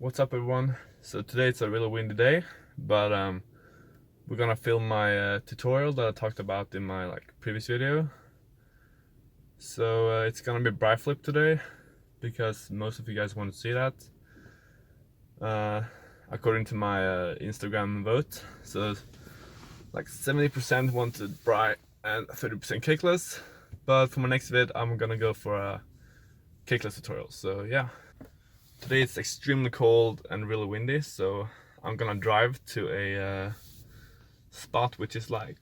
What's up everyone? So today it's a really windy day, but we're gonna film my tutorial that I talked about in my previous video. So it's gonna be Briflip today because most of you guys want to see that. According to my Instagram vote, so like 70% wanted Bri and 30% kickless. But for my next vid, I'm gonna go for a kickless tutorial. So yeah. Today it's extremely cold and really windy, so I'm gonna drive to a spot which is like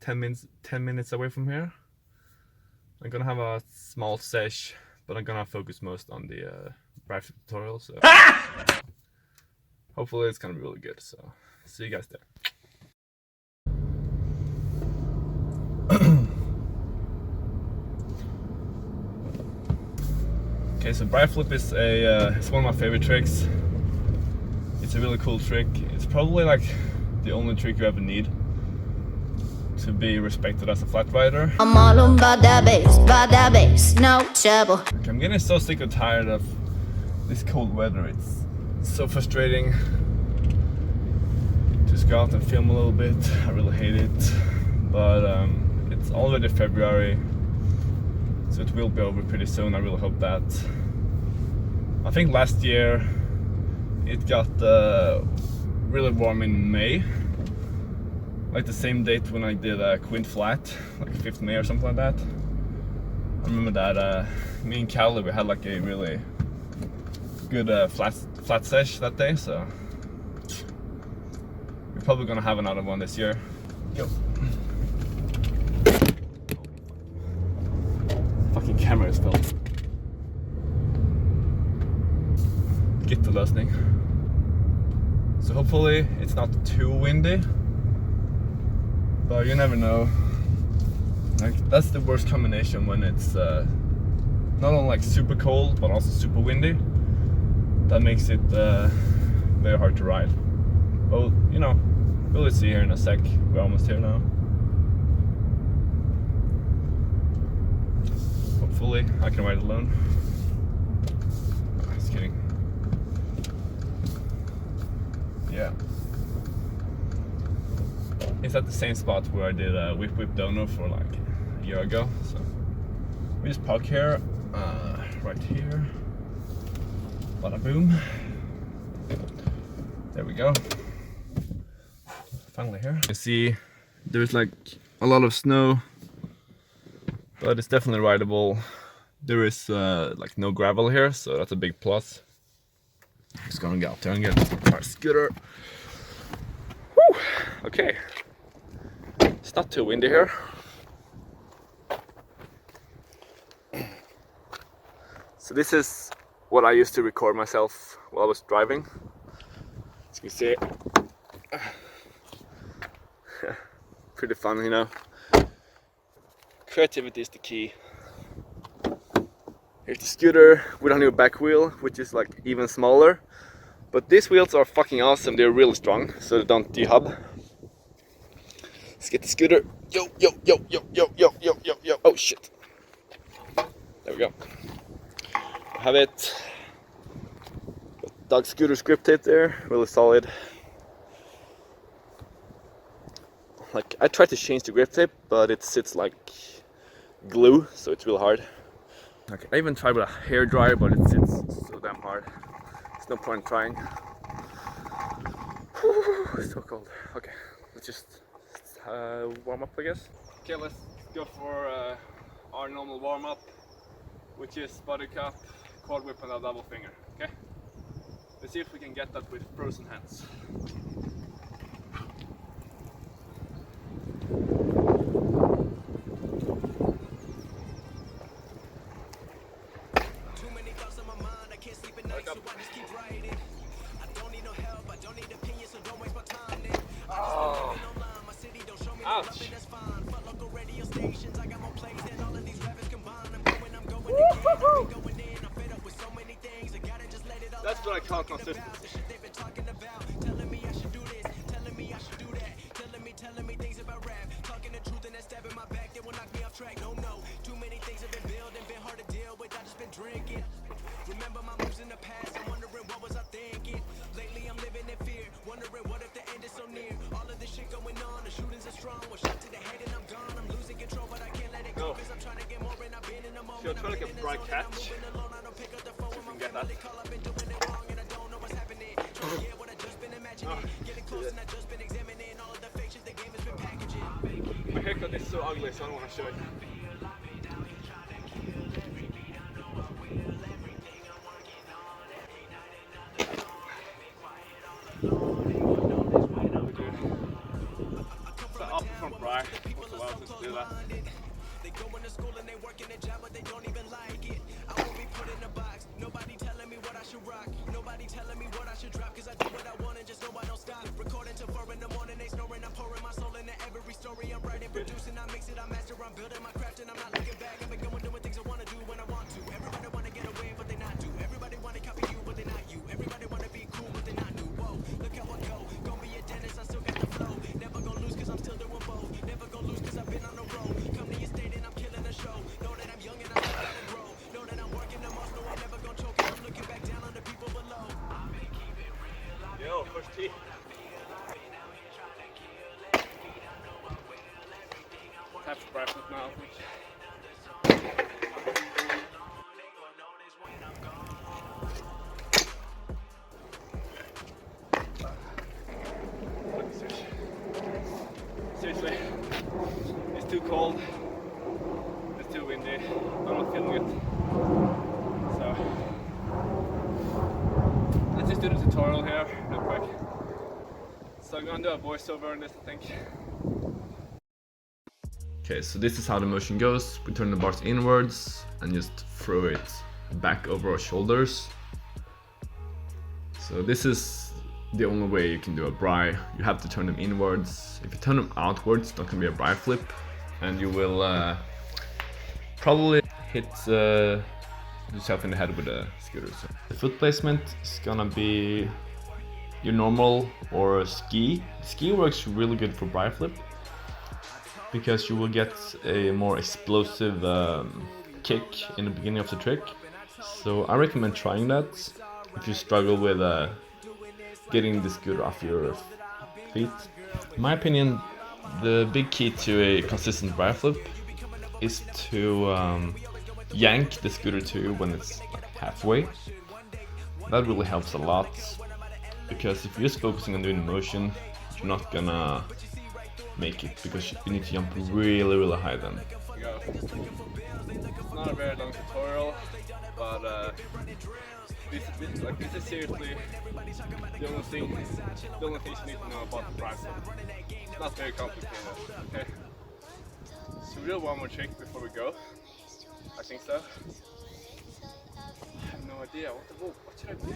10 minutes away from here. I'm gonna have a small sesh, but I'm gonna focus most on the Briflip tutorial, so hopefully it's gonna be really good. So see you guys there. Okay, so Briflip is it's one of my favorite tricks. It's a really cool trick. It's probably like the only trick you ever need to be respected as a flat rider. I'm all about that bass, no trouble. Okay, I'm getting so sick and tired of this cold weather. It's so frustrating to just go out and film a little bit. I really hate it, but it's already February. So it will be over pretty soon. I really hope that. I think last year it got really warm in May, like the same date when I did Quint Flat, like 5th May or something like that. I remember that me and Callie, we had like a really good flat sesh that day, so we're probably gonna have another one this year. Go. Fucking camera is filled. Get the lösning. So hopefully it's not too windy, but you never know. Like that's the worst combination when it's not only like super cold but also super windy. That makes it very hard to ride. Well, you know, we'll see here in a sec. We're almost here now. Hopefully I can ride alone. Just kidding. Yeah. It's at the same spot where I did a whip dono for like a year ago. So we just park here, right here. Bada boom. There we go. Finally here. You see there's like a lot of snow, but it's definitely rideable. There is like no gravel here, so that's a big plus. Just gonna get out there and get our scooter. Woo! Okay. It's not too windy here. So this is what I used to record myself while I was driving. As you can see. Pretty fun, you know. Creativity is the key. Here's the scooter with a new back wheel, which is like even smaller. But these wheels are fucking awesome. They're really strong, so they don't dehub. Let's get the scooter. Yo, yo, yo, yo, yo, yo, yo, yo, yo. Oh shit. There we go. I have it. Dog scooter script hit there, really solid. Like I tried to change the grip tip, but it sits like glue, so it's real hard. Okay, I even tried with a hair dryer, but it sits so damn hard. There's no point in trying. Whew, it's so cold. Okay, let's just warm up, I guess. Okay, let's go for our normal warm up, which is buttercup, quad whip, and a double finger. Okay, let's see if we can get that with frozen hands. Oh. Ouch. That's what I call consistency. Remember my moves in the past, I'm wondering what was I thinking. dry catch. If you can get that. My haircut is so ugly, so I don't want to show it. So up from Bri, also allows us to do that. They go into school and they work in a job, but they don't even like it. I won't be put in a box. Nobody telling me what I should rock. Nobody telling me what I should drop. Cause I do what I want and just know I don't stop. Recording till 4 in the morning, they snoring. I'm pouring my soul into every story. I'm writing, producing, I mix it, I master. I'm building my craft and I'm not looking back. I've been going doing things I wanna do when I want to. Everybody wanna get away, but they not do. Everybody wanna copy you, but they not you. Everybody wanna be cool, but they not new. Whoa, look how I go. Gonna be a dentist, I still got the flow. Never gonna lose cause I'm still doing both. Never gonna lose cause I've been on the road. Come to your state and I'm killing the show. Know that I'm young and I still gotta grow. Know that I'm working the most, know I'm never gonna choke. And I'm looking back down on the people below. Yo, first tee. Have to Briflip now. Seriously, it's too cold, it's too windy, I'm not feeling it. So, let's just do the tutorial here real quick. So I'm gonna do a voiceover on this, I think. Okay, so this is how the motion goes. We turn the bars inwards and just throw it back over our shoulders. So this is the only way you can do a Bri. You have to turn them inwards. If you turn them outwards, it's not gonna be a Briflip, and you will probably hit yourself in the head with a scooter. So the foot placement is gonna be your normal or ski. Ski works really good for Briflip because you will get a more explosive kick in the beginning of the trick. So I recommend trying that if you struggle with getting the scooter off your feet. In my opinion, the big key to a consistent Briflip is to yank the scooter to you when it's like halfway. That really helps a lot, because if you're just focusing on doing the motion, you're not gonna make it, because you need to jump really high then. It's not a very long tutorial, but this is seriously the only thing you need to know about the Briflip. It's not very complicated, okay? So we'll do one more trick before we go. I think so. I have no idea. What should I do?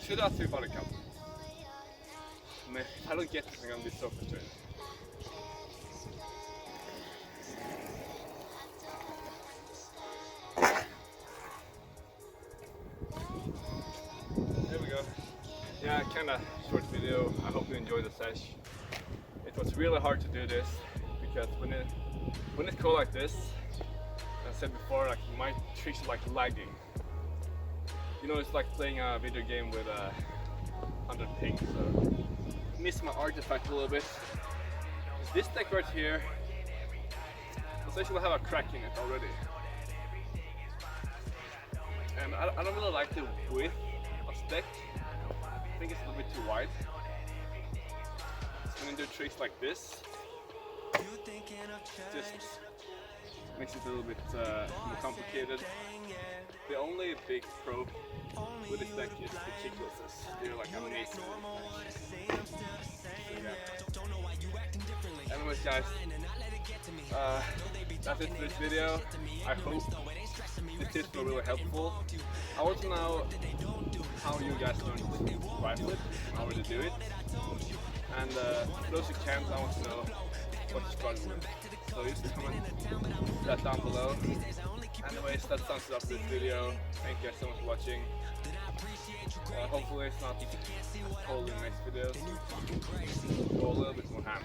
Should I do body count? Man, if I don't get this, I'm gonna be so frustrated. There we go. Yeah, kinda short video. I hope you enjoyed the sesh. It was really hard to do this because when it's cold like this, as I said before, like my tricks are like lagging. You know, it's like playing a video game with 100 ping, so miss my artifact a little bit. This deck right here does actually have a crack in it already. And I don't really like the width of this deck. I think it's a little bit too wide. So when you do tricks like this, just makes it a little bit more complicated. The only big pro with this deck is the chicklesses. They're like amazing. So, yeah. Anyways guys, that's it for this video. I hope the tips were really helpful. I want to know how you guys learned Briflip, how to do it. And for those who can't, I want to know what you struggle with. So just comment that down below. Anyways, that sums it up this video. Thank you guys so much for watching. Hopefully it's not cold in the next videos. Go a little bit more ham.